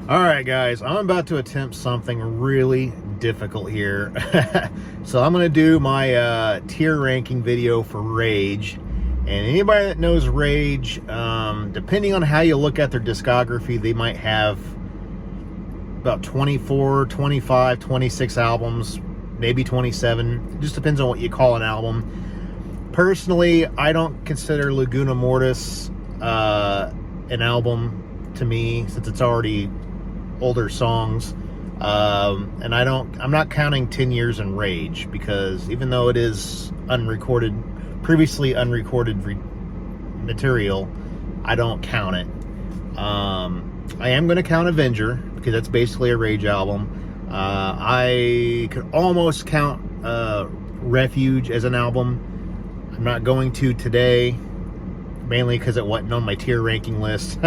Alright guys, I'm about to attempt something really difficult here. So I'm going to do my tier ranking video for Rage. And anybody that knows Rage, depending on how you look at their discography, they might have about 24, 25, 26 albums, maybe 27. It just depends on what you call an album. Personally, I don't consider Laguna Mortis an album to me, since it's already older songs. And I'm not counting 10 Years in Rage, because even though it is previously unrecorded material, I don't count it. I am going to count Avenger, because that's basically a Rage album. I could almost count Refuge as an album. I'm not going to today, mainly because it wasn't on my tier ranking list.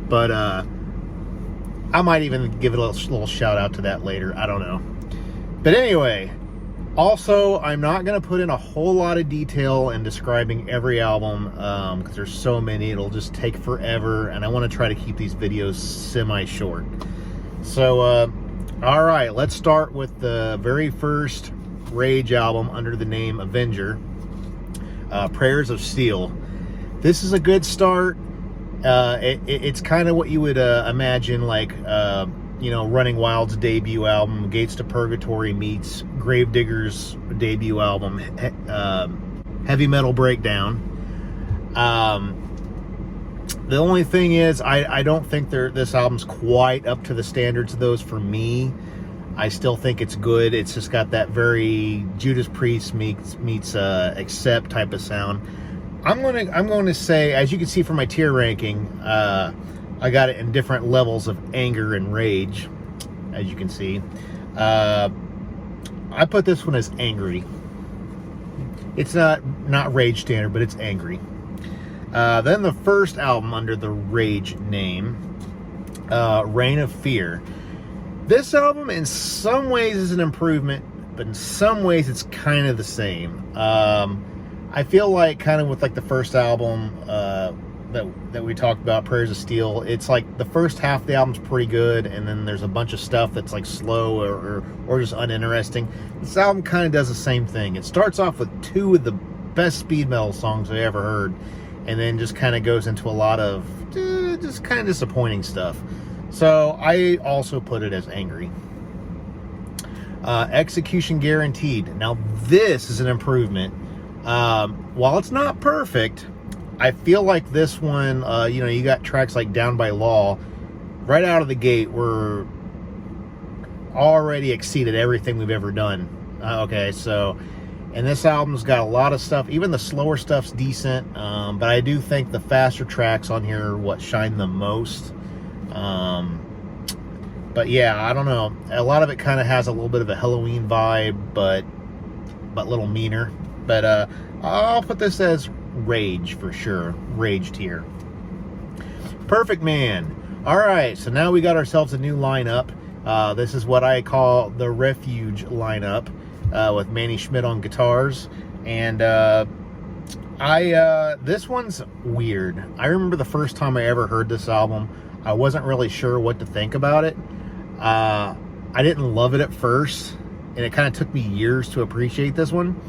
But I might even give it a little shout out to that later. I don't know. But anyway, also, I'm not going to put in a whole lot of detail in describing every album, because there's so many. It'll just take forever, and I want to try to keep these videos semi-short. So, all right, let's start with the very first Rage album under the name Avenger, Prayers of Steel. This is a good start. It's kind of what you would imagine, like, Running Wild's debut album, Gates to Purgatory meets Gravedigger's debut album, Heavy Metal Breakdown. The only thing is, I don't think this album's quite up to the standards of those for me. I still think it's good. It's just got that very Judas Priest meets Accept type of sound. I'm going to say, as you can see from my tier ranking, I got it in different levels of anger and rage, as you can see. I put this one as angry. It's not Rage standard, but it's angry. Then the first album under the Rage name, Reign of Fear. This album, in some ways, is an improvement, but in some ways, it's kind of the same. I feel like, kind of with like the first album that we talked about, Prayers of Steel, it's like the first half of the album's pretty good, and then there's a bunch of stuff that's like slow or just uninteresting. This album kind of does the same thing. It starts off with two of the best speed metal songs I ever heard, and then just kind of goes into a lot of just kind of disappointing stuff. So I also put it as angry. Execution Guaranteed. Now this is an improvement. While it's not perfect, I feel like this one, you got tracks like Down by Law, right out of the gate, were already exceeded everything we've ever done. Okay, so, and this album's got a lot of stuff. Even the slower stuff's decent, but I do think the faster tracks on here are what shine the most. But yeah, I don't know. A lot of it kind of has a little bit of a Halloween vibe, but a little meaner. But I'll put this as Rage for sure. Rage tier. Perfect Man. All right, so now we got ourselves a new lineup. This is what I call the Refuge lineup, with Manny Schmidt on guitars. And this one's weird. I remember the first time I ever heard this album, I wasn't really sure what to think about it. I didn't love it at first, and it kind of took me years to appreciate this one.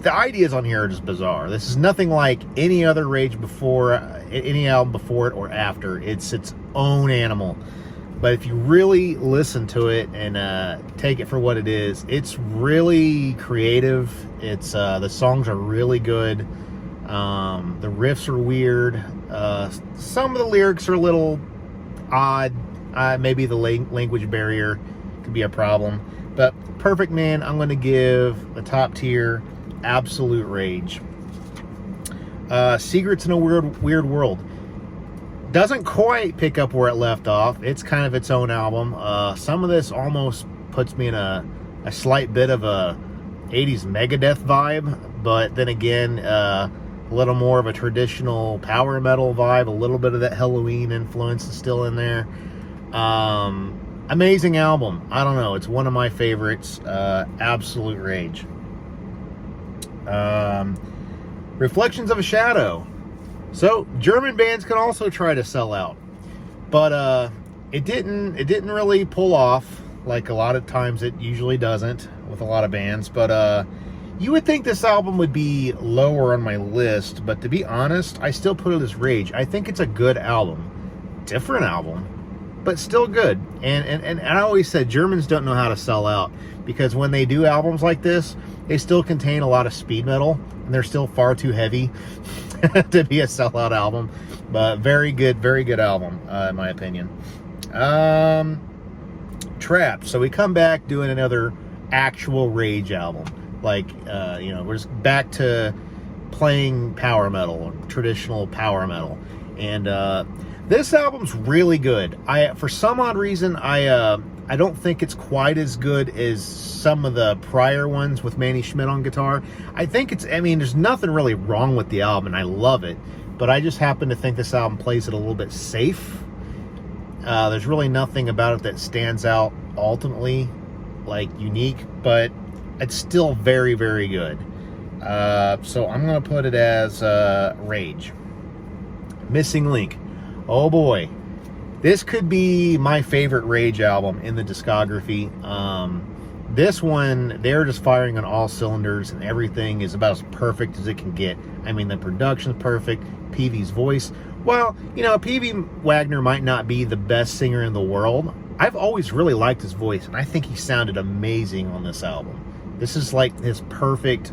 The ideas on here are just bizarre. This is nothing like any other Rage before, any album before it or after. It's its own animal. But if you really listen to it and take it for what it is, it's really creative. It's the songs are really good. The riffs are weird. Some of the lyrics are a little odd. Maybe the language barrier could be a problem. But Perfect Man, I'm going to give the top tier, Absolute Rage. Secrets in a Weird World doesn't quite pick up where it left off. It's kind of its own album. Some of this almost puts me in a slight bit of a 80s Megadeth vibe, but then again, a little more of a traditional power metal vibe. A little bit of that Halloween influence is still in there. Amazing album. I don't know, it's one of my favorites. Absolute Rage. Reflections of a Shadow. So German bands can also try to sell out, but it didn't really pull off like a lot of times it usually doesn't with a lot of bands. But you would think this album would be lower on my list, but to be honest, I still put it as Rage. I think it's a good album. Different album, but still good. And I always said Germans don't know how to sell out, because when they do albums like this, they still contain a lot of speed metal, and they're still far too heavy to be a sellout album. But very good album, in my opinion. Trapped. So we come back doing another actual Rage album. Like, we're just back to playing power metal, traditional power metal. And this album's really good. For some odd reason, I don't think it's quite as good as some of the prior ones with Manny Schmidt on guitar. There's nothing really wrong with the album, and I love it. But I just happen to think this album plays it a little bit safe. There's really nothing about it that stands out ultimately, like, unique, but it's still very, very good. So I'm going to put it as Rage. Missing Link. Oh boy. This could be my favorite Rage album in the discography. This one, they're just firing on all cylinders, and everything is about as perfect as it can get. I mean, the production's perfect. Peavy's voice. Well, Peavy Wagner might not be the best singer in the world. I've always really liked his voice, and I think he sounded amazing on this album. This is like his perfect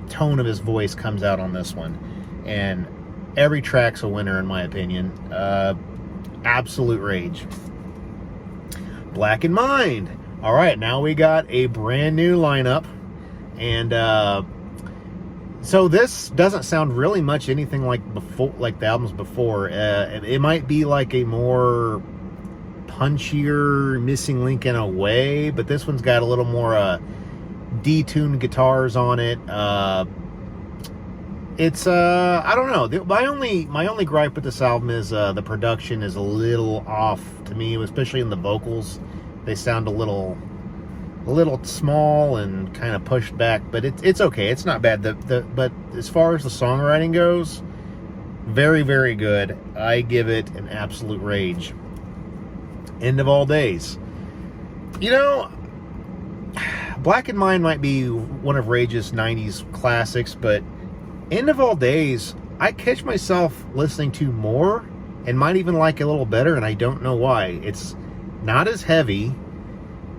tone of his voice comes out on this one. And every track's a winner, in my opinion. Absolute Rage. Black in Mind. All right, now we got a brand new lineup. And so this doesn't sound really much anything like the albums before. It might be like a more punchier Missing Link in a way, but this one's got a little more detuned guitars on it. It's I don't know. My only gripe with this album is the production is a little off to me, especially in the vocals. They sound a little small and kind of pushed back, but it's okay. It's not bad. But as far as the songwriting goes, very, very good. I give it an absolute Rage. End of All Days. Black in Mind might be one of Rage's 90s classics, but End of All Days, I catch myself listening to more and might even like a little better, and I don't know why. It's not as heavy,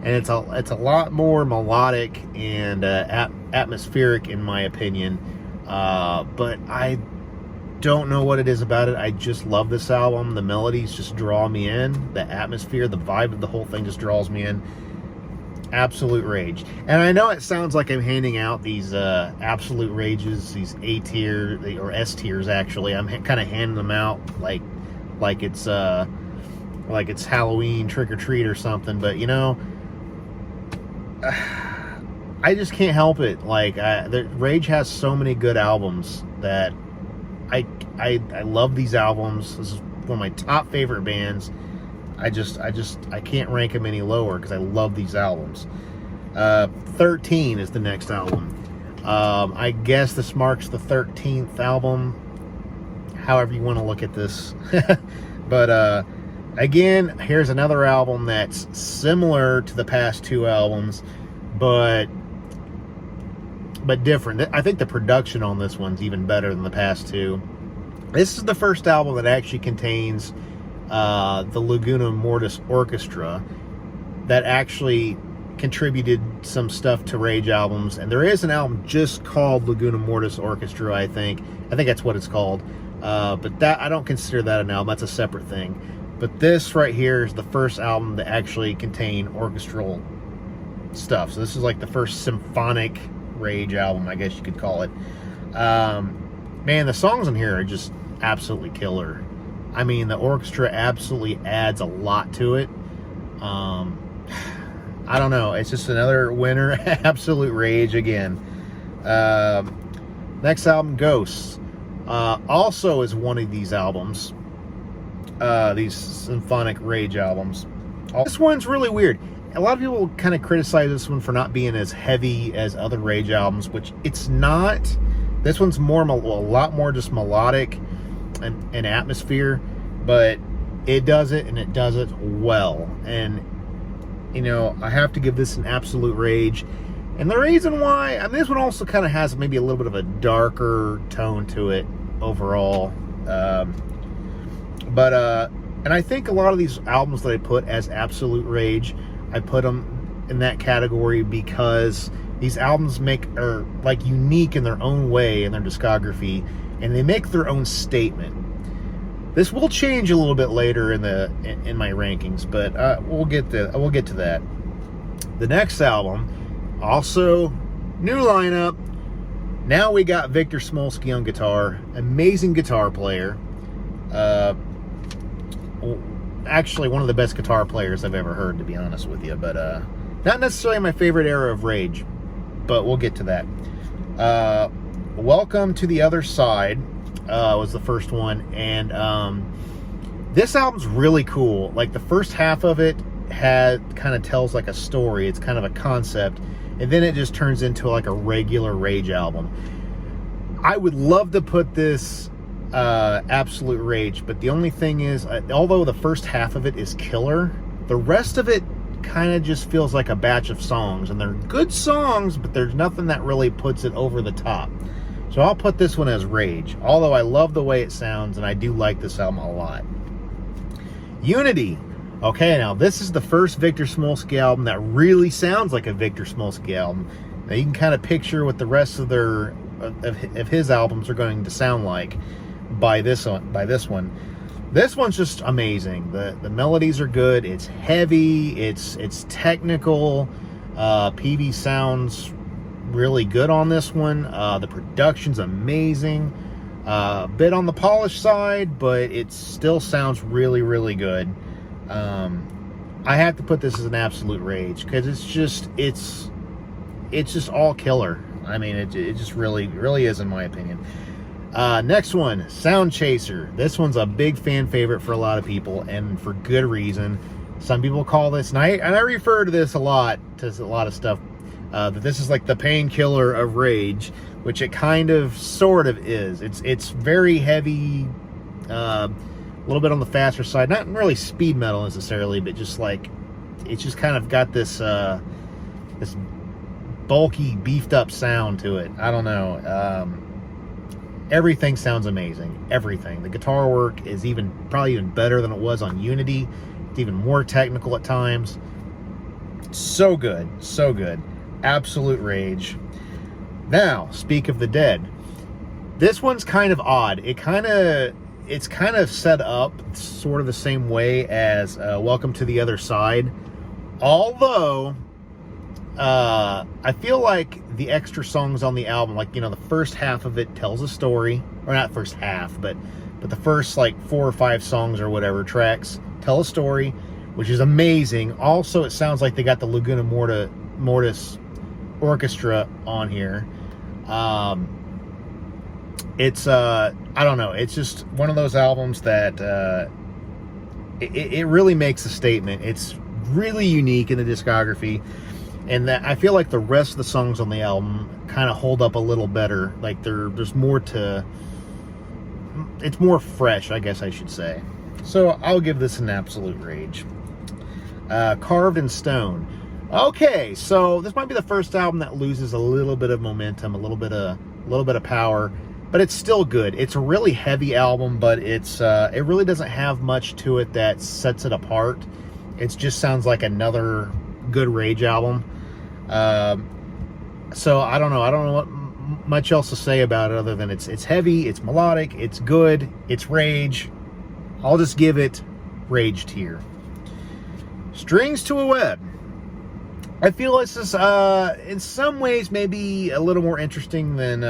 and it's a lot more melodic and atmospheric, in my opinion. But I don't know what it is about it. I just love this album. The melodies just draw me in. The atmosphere, the vibe of the whole thing just draws me in. Absolute Rage. And I know it sounds like I'm handing out these absolute Rages, these A tier or S tiers. Actually, I'm kind of handing them out like it's Halloween trick or treat or something. But I just can't help it. Rage has so many good albums that I love these albums. This is one of my top favorite bands. I can't rank them any lower because I love these albums. 13 is the next album. I guess this marks the 13th album, however you want to look at this. But again, here's another album that's similar to the past two albums, but different. I think the production on this one's even better than the past two. This is the first album that actually contains the Laguna Mortis Orchestra that actually contributed some stuff to Rage albums. And there is an album just called Laguna Mortis Orchestra, I think that's what it's called. But that, I don't consider that an album. That's a separate thing. But this right here is the first album that actually contained orchestral stuff. So this is like the first symphonic Rage album, I guess you could call it. Man, the songs in here are just absolutely killer. I mean, the orchestra absolutely adds a lot to it. I don't know. It's just another winner. Absolute Rage again. Next album, Ghosts. Also is one of these albums. These Symphonic Rage albums. This one's really weird. A lot of people kind of criticize this one for not being as heavy as other Rage albums, which it's not. This one's a lot more just melodic and atmosphere. But it does it, and it does it well. And, you know, I have to give this an absolute rage. And the reason why, I mean, this one also kind of has maybe a little bit of a darker tone to it overall. And I think a lot of these albums that I put as absolute rage, I put them in that category because these albums are like unique in their own way in their discography, and they make their own statement. This will change a little bit later in my rankings, but we'll get to that. The next album, also new lineup. Now we got Victor Smolski on guitar, amazing guitar player. Actually, one of the best guitar players I've ever heard, to be honest with you. But not necessarily my favorite era of Rage, but we'll get to that. Welcome to the Other Side was the first one, and this album's really cool. Like, the first half of it kind of tells like a story. It's kind of a concept, and then it just turns into like a regular Rage album. I would love to put this absolute rage, but the only thing is, although the first half of it is killer, the rest of it kind of just feels like a batch of songs, and they're good songs, but there's nothing that really puts it over the top. So I'll put this one as rage, although I love the way it sounds, and I do like this album a lot. Unity. Okay, now this is the first Victor Smolski album that really sounds like a Victor Smolski album. Now you can kind of picture what the rest of his albums are going to sound like by this one. This one's just amazing. The melodies are good. It's heavy. It's technical. PV sounds really good on this one. The production's amazing. A bit on the polished side, but it still sounds really, really good. I have to put this as an absolute rage because it's just all killer. I mean, it just really, really is, in my opinion. Next one, Sound Chaser. This one's a big fan favorite for a lot of people, and for good reason. Some people call this, and I refer to this a lot, to a lot of stuff, that this is like the painkiller of Rage, which it kind of, sort of is. It's very heavy, a little bit on the faster side. Not really speed metal necessarily, but just like, it's just kind of got this, this bulky, beefed up sound to it. I don't know. Everything sounds amazing. Everything. The guitar work is probably even better than it was on Unity. It's even more technical at times. So good. So good. Absolute rage. Now, Speak of the Dead. This one's kind of odd. It's kind of set up sort of the same way as Welcome to the Other Side. Although, I feel like the extra songs on the album, like, you know, the first half of it tells a story, or not first half, but the first like 4 or 5 songs or whatever tracks tell a story, which is amazing. Also, it sounds like they got the Laguna Mortis orchestra on here. It's I don't know, it's just one of those albums that it really makes a statement. It's really unique in the discography. And that I feel like the rest of the songs on the album kind of hold up a little better. Like there's more it's more fresh, I guess I should say. So I'll give this an absolute rage. Carved in Stone. Okay, so this might be the first album that loses a little bit of momentum, a little bit of power, but it's still good. It's a really heavy album, but it really doesn't have much to it that sets it apart. It just sounds like another good Rage album. So I don't know what much else to say about it other than it's heavy, it's melodic, it's good, it's Rage. I'll just give it Rage tier. Strings to a Web. I feel this is in some ways maybe a little more interesting than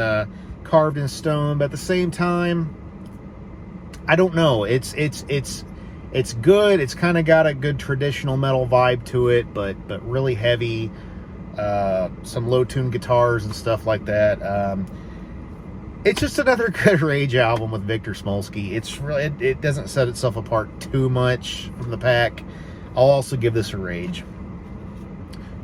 Carved in Stone, but at the same time, I don't know. It's good. It's kind of got a good traditional metal vibe to it, but really heavy. Some low-tuned guitars and stuff like that. It's just another good Rage album with Victor Smolski. It doesn't set itself apart too much from the pack. I'll also give this a Rage.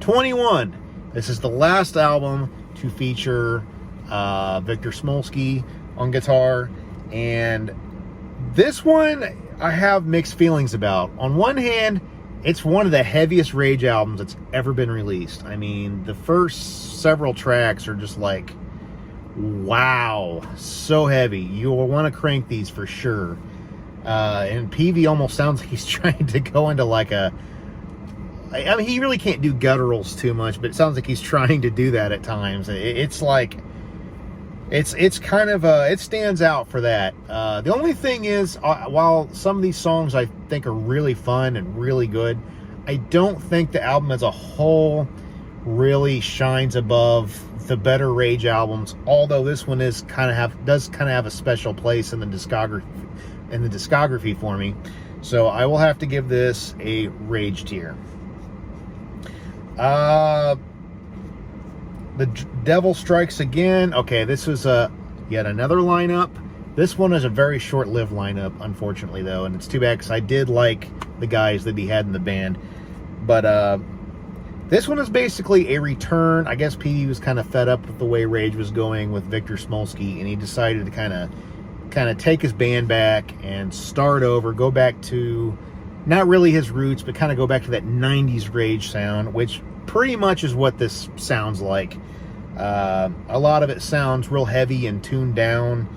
21. This is the last album to feature Victor Smolski on guitar, and this one, I have mixed feelings about. On one hand, it's one of the heaviest Rage albums that's ever been released. I mean, the first several tracks are just like, wow, so heavy. You'll want to crank these for sure. And PV almost sounds like he's trying to go into like a... I mean, he really can't do gutturals too much, but it sounds like he's trying to do that at times. It's like... It's kind of... it stands out for that. The only thing is, while some of these songs I think are really fun and really good, I don't think the album as a whole really shines above the better Rage albums, although this one does kind of have a special place in the discography for me. So I will have to give this a Rage tier. The Devil Strikes Again. Okay, this was yet another lineup. This one is a very short-lived lineup, unfortunately, though, and it's too bad because I did like the guys that he had in the band. But this one is basically a return. I guess Petey was kind of fed up with the way Rage was going with Victor Smolski, and he decided to kind of take his band back and start over, go back to not really his roots, but kind of go back to that 90s Rage sound, which pretty much is what this sounds like. A lot of it sounds real heavy and tuned down,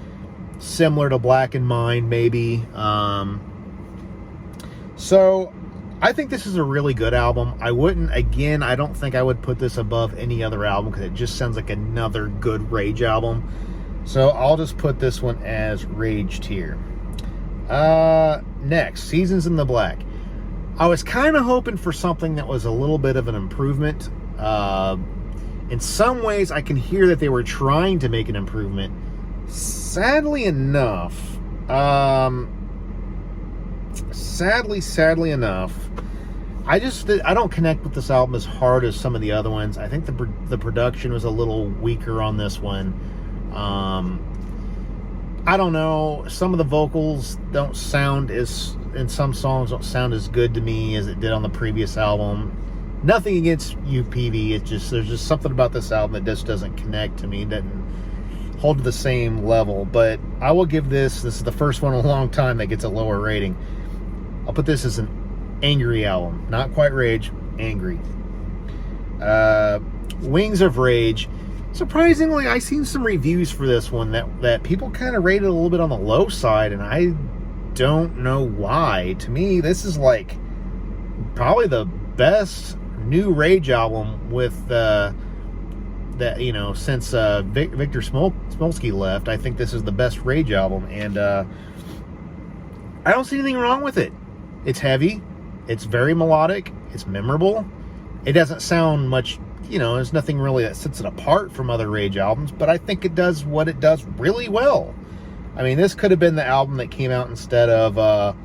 similar to Black and Mind, maybe. So I think this is a really good album. I don't think I would put this above any other album because it just sounds like another good Rage album. So I'll just put this one as Rage tier. Next, Seasons in the Black. I was kind of hoping for something that was a little bit of an improvement. In some ways, I can hear that they were trying to make an improvement. Sadly enough, I don't connect with this album as hard as some of the other ones. I think the production was a little weaker on this one. I don't know. Some of the vocals don't sound in some songs don't sound as good to me as it did on the previous album. Nothing against you, PV. There's just something about this album that just doesn't connect to me. It doesn't hold to the same level. But I will give this is the first one in a long time that gets a lower rating. I'll put this as an angry album. Not quite Rage, angry. Wings of Rage. Surprisingly, I've seen some reviews for this one that people kind of rated a little bit on the low side, and I don't know why. To me, this is like probably the best new Rage album with since Victor Smolski left. I think this is the best Rage album, and I don't see anything wrong with it. It's heavy, it's very melodic, it's memorable. It doesn't sound much, there's nothing really that sets it apart from other Rage albums, but I think it does what it does really well. I mean, this could have been the album that came out instead of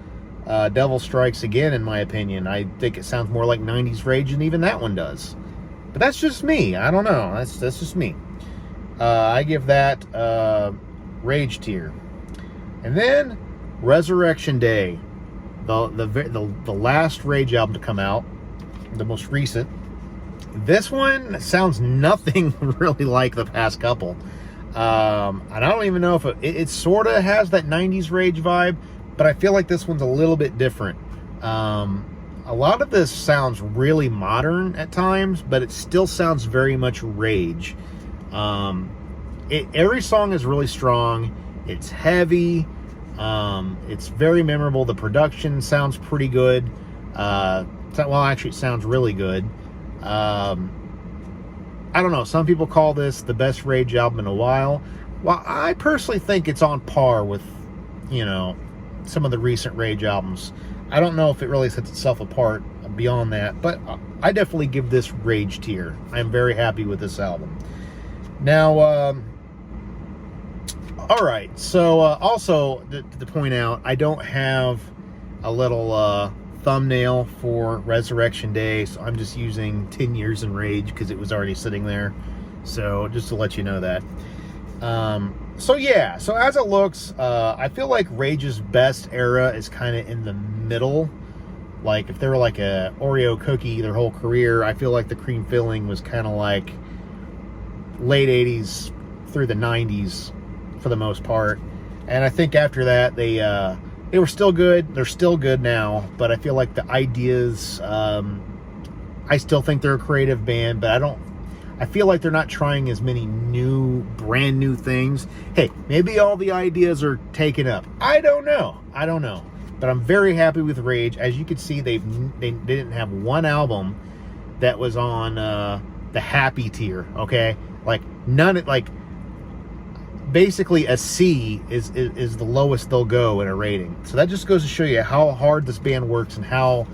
Devil Strikes Again, in my opinion. I think it sounds more like 90s Rage than even that one does. But that's just me. I don't know. That's just me. I give that Rage tier. And then Resurrection Day, the last Rage album to come out, the most recent. This one sounds nothing really like the past couple. And I don't even know if it sort of has that 90s Rage vibe, but I feel like this one's a little bit different. A lot of this sounds really modern at times, but it still sounds very much Rage. Every song is really strong. It's heavy. It's very memorable. The production sounds pretty good. Actually, it sounds really good. I don't know. Some people call this the best Rage album in a while. Well, I personally think it's on par with, some of the recent Rage albums. I don't know if it really sets itself apart beyond that, but I definitely give this Rage tier. I'm very happy with this album. Now, all right. So, also to point out, I don't have a little thumbnail for Resurrection Day, so I'm just using 10 Years in Rage because it was already sitting there. So just to let you know that. So as it looks, I feel like Rage's best era is kind of in the middle. Like if they were like a Oreo cookie their whole career, I feel like the cream filling was kind of like late 80s through the 90s for the most part. And I think after that they they were still good. They're still good now, but I feel like the ideas, I still think they're a creative band, but I feel like they're not trying as many brand new things. Hey, maybe all the ideas are taken up. I don't know. But I'm very happy with Rage. As you can see, they didn't have one album that was on the happy tier, okay? Like, basically a C is the lowest they'll go in a rating. So that just goes to show you how hard this band works and how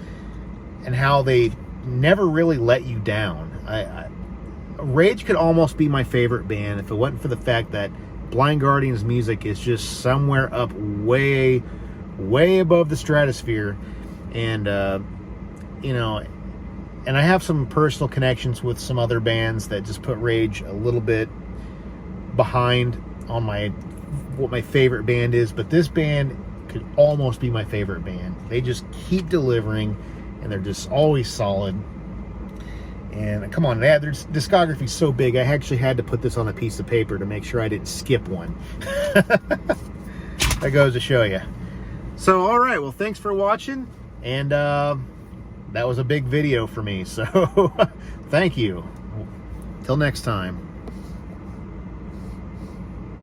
they never really let you down. Rage could almost be my favorite band if it wasn't for the fact that Blind Guardian's music is just somewhere up way above the stratosphere. And you know, and I have some personal connections with some other bands that just put Rage a little bit behind on what my favorite band is, but this band could almost be my favorite band. They just keep delivering, and they're just always solid. And come on, their discography's so big, I actually had to put this on a piece of paper to make sure I didn't skip one. That goes to show you. So, all right, well, thanks for watching, and that was a big video for me, so thank you. Till next time.